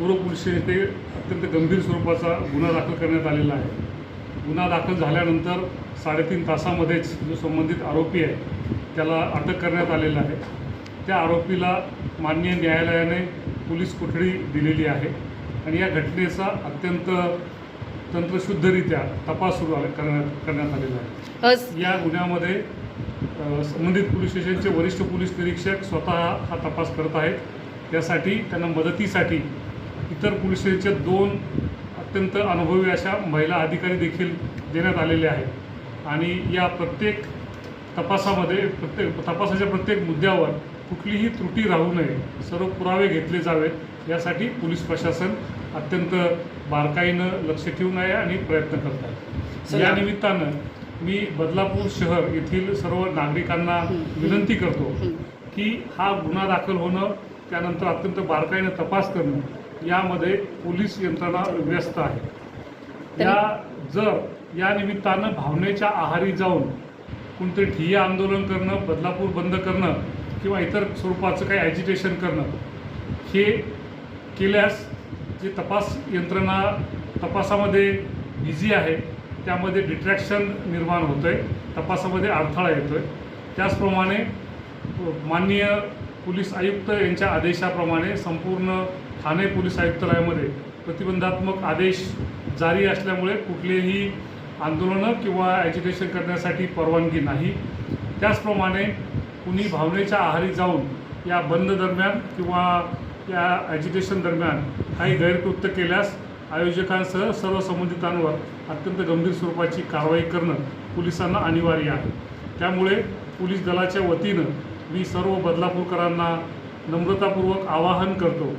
पूर्व police station येथे अत्यंत गंभीर स्वरूपाचा गुन्हा दाखल करण्यात आलेला आहे। गुन्हा दाखल झाल्यानंतर 3.5 तासामध्येच जो संबंधित आरोपी आहे त्याला अटक करण्यात आलेला आहे। त्या आरोपीला माननीय न्यायालयाने पोलीस कोठडी दिलेली आहे आणि या घटनेचा अत्यंत तंत्रशुद्धरित्या तपास सुरू करण्यात आलेला आहे। या गुन्ह्यामध्ये संबंधित पोलीस स्टेशनचे वरिष्ठ पोलीस निरीक्षक स्वतः हा तपास करत आहेत। यासाठी त्यांना मदतीसाठी इतर पोलीस स्टेशनचे 2 अत्यंत अनुभवी अशा महिला अधिकारी देखील देण्यात आलेले आहेत आणि या प्रत्येक तपासाच्या प्रत्येक मुद्द्यावर कुठलीही त्रुटी राहू नये, सर्व पुरावे घेतले जावेत यासाठी पोलीस प्रशासन अत्यंत बारकाईनं लक्ष ठेवून आहे आणि प्रयत्न करत आहे। या निमित्तानं मी बदलापूर शहर येथील सर्व नागरिकांना विनंती करतो की हा गुन्हा दाखल होणं, त्यानंतर अत्यंत बारकाईनं तपास करणं यामध्ये पोलीस यंत्रणा व्यस्त आहे। जर या निमित्तानं भावनेच्या आहारी जाऊन कोणते ठिय्या आंदोलन करणं, बदलापूर बंद करणं किंवा इतर स्वरूपाचं काही ॲजिटेशन करणं हे केल्यास जे तपास यंत्रणा तपासामध्ये बिझी आहे त्यामध्ये डिट्रॅक्शन निर्माण होतं आहे, तपासामध्ये अडथळा येतो आहे। त्याचप्रमाणे माननीय पोलीस आयुक्त यांच्या आदेशाप्रमाणे संपूर्ण ठाणे पोलीस आयुक्तालयामध्ये प्रतिबंधात्मक आदेश जारी असल्यामुळे कुठलेही आंदोलनं किंवा ॲजिटेशन करण्यासाठी परवानगी नाही। त्याचप्रमाणे कुणी भावनेच्या आहारी जाऊन या बंद दरम्यान किंवा या ॲजिटेशन दरम्यान काही गैरकृत्य केल्यास आयोजकांसह सर्व संबंधितांवर अत्यंत गंभीर स्वरूपाची कारवाई करणं पोलिसांना अनिवार्य आहे। त्यामुळे पोलीस दलाच्या वतीनं मी सर्व बदलापूरकरांना नम्रतापूर्वक आवाहन करतो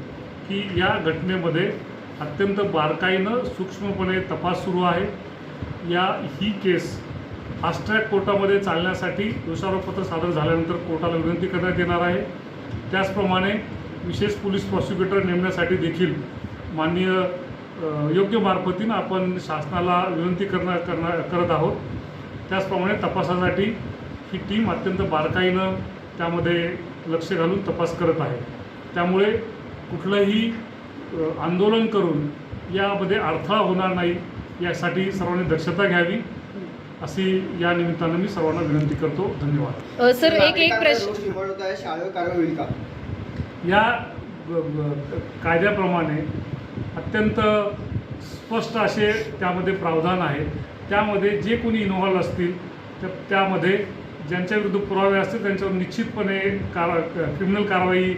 की या घटनेमध्ये अत्यंत बारकाईनं सूक्ष्मपणे तपास सुरू आहे। ही केस फास्ट ट्रॅक कोर्टामध्ये चालण्यासाठी दोषारोपपत्र सादर झाल्यानंतर कोर्टाला विनंती करण्यात येणार आहे। त्याचप्रमाणे विशेष पोलीस प्रॉसिक्युटर नेमण्यासाठी देखील माननीय योग्य मार्फतीनं आपण शासनाला विनंती करत आहोत। त्याचप्रमाणे तपासासाठी ही टीम अत्यंत बारकाईनं त्यामध्ये लक्ष घालून तपास करत आहे। त्यामुळे कुठलंही आंदोलन करून यामध्ये अडथळा होणार नाही यासाठी सर्वांनी दक्षता घ्यावी अशी या निमित्तानं मी सर्वांना विनंती करतो। धन्यवाद। सर एक प्रश्न, शाळेवर कारवाई होईल का? या कायद्याप्रमाणे अत्यंत स्पष्ट असे त्यामध्ये प्रावधान आहे। त्यामध्ये जे कोणी इन्व्हॉल्व असतील त्यामध्ये ज्यांच्या विरुद्ध पुरावे असतील त्यांच्यावर निश्चितपणे क्रिमिनल कारवाई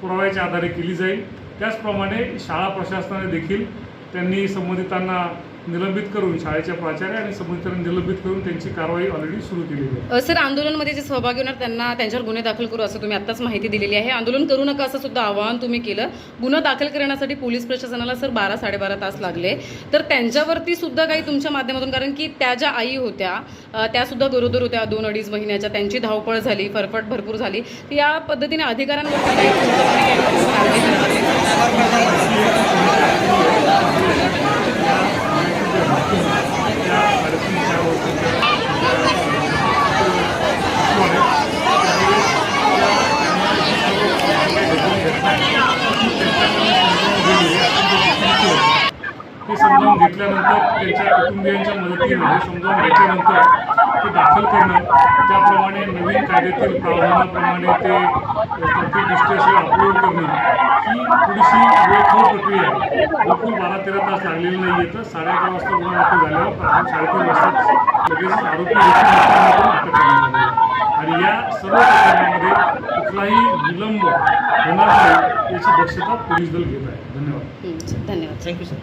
पुराव्याच्या आधारे केली जाईल। त्याचप्रमाणे शाळा प्रशासनाने देखील त्यांनी संबंधितांना निलंबित करून, शाळेच्या प्राचार्य आणि संबंधितांना निलंबित करून त्यांची कारवाई ऑलरेडी सुरू केलेली आहे। सर तांदोलनमध्ये जे सहभागी होणार त्यांना त्यांच्यावर गुन्हे दाखल करू असं तुम्ही आत्ताच माहिती दिलेली आहे। आंदोलन करू नका असं सुद्धा आवाहन तुम्ही केलं। गुन्हा दाखल करण्यासाठी पोलीस प्रशासनाला सर 12-12.5 तास लागले, तर त्यांच्यावरती सुद्धा काही तुमच्या माध्यमातून, कारण की त्या ज्या आई होत्या त्या सुद्धा गरोदर होत्या 2-2.5 महिन्याच्या, त्यांची धावपळ झाली, फरफट भरपूर झाली, तर या पद्धतीने अधिकाऱ्यांवरती हे समजावून घेतल्यानंतर त्यांच्या कुटुंबियांच्या मदतीने हे समजावून घेतल्यानंतर ते दाखल करणं, त्याप्रमाणे नवीन कायद्यातील प्रावधानाप्रमाणे ते तरतूददृष्ट्या अप्रूव्ह करणं ही थोडीशी वेळखाऊ प्रक्रिया आहे। भरपूर 12-13 तास लागलेले नाही आहे। तर 11:30 वाजता गुन्हा दाखल झाल्यावर 3:30 वाजता लगेच आरोपी अटक करण्यात आली आणि या सर्व प्रकरणामध्ये कुठलाही विलंब होणार नाही याची दक्षता पोलीस दल घेत आहे। धन्यवाद। धन्यवाद। Thank you sir.